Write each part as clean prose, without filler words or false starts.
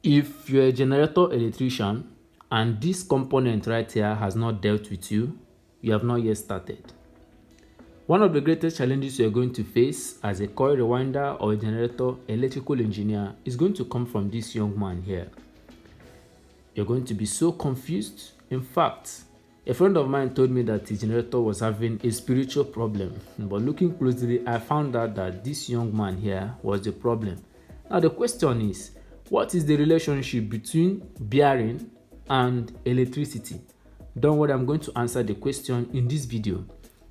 If you're a generator electrician and this component right here has not dealt with you, you have not yet started. One of the greatest challenges you're going to face as a coil rewinder or a generator electrical engineer is going to come from this young man here. You're going to be so confused. In fact, a friend of mine told me that his generator was having a spiritual problem, but looking closely, I found out that this young man here was the problem. Now the question is, what is the relationship between bearing and electricity? Don't worry, I'm going to answer the question in this video.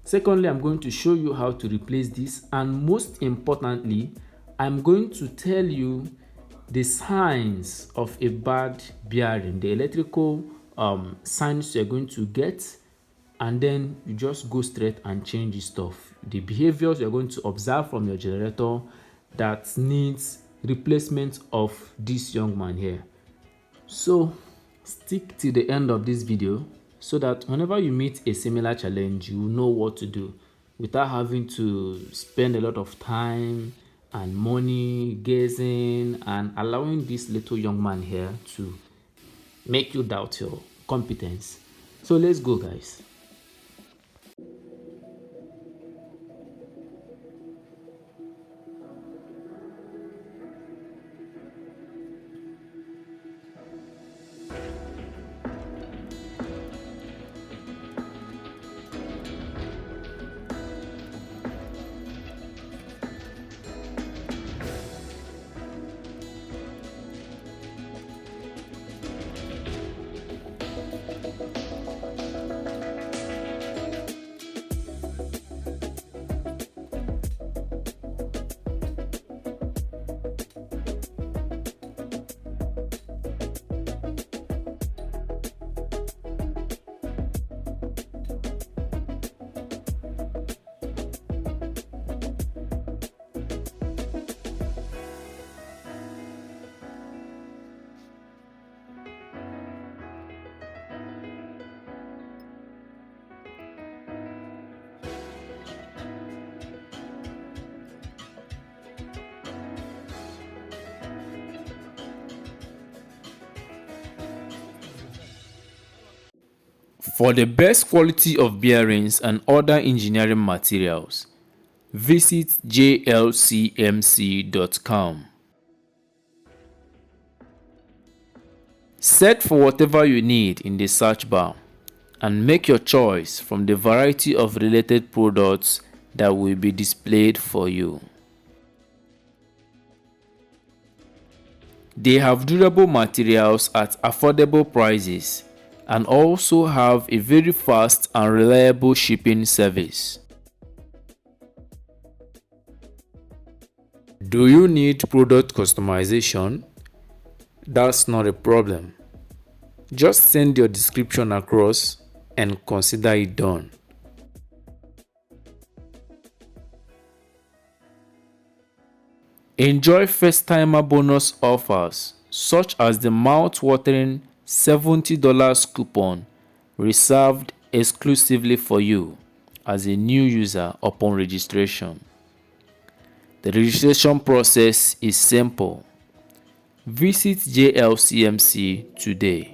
Secondly, I'm going to show you how to replace this, and most importantly, I'm going to tell you the signs of a bad bearing, the electrical signs you're going to get, and then you just go straight and change the stuff. The behaviors you're going to observe from your generator that needs replacement of this young man here. So stick to the end of this video so that whenever you meet a similar challenge, you know what to do without having to spend a lot of time and money guessing and allowing this little young man here to make you doubt your competence. So let's go, guys. For the best quality of bearings and other engineering materials, visit JLCMC.com. Search for whatever you need in the search bar and make your choice from the variety of related products that will be displayed for you. They have durable materials at affordable prices and also have a very fast and reliable shipping service. Do you need product customization? That's not a problem. Just send your description across and consider it done. Enjoy first-timer bonus offers such as the mouth-watering $70 coupon reserved exclusively for you as a new user upon registration. The registration process is simple. Visit JLCMC today.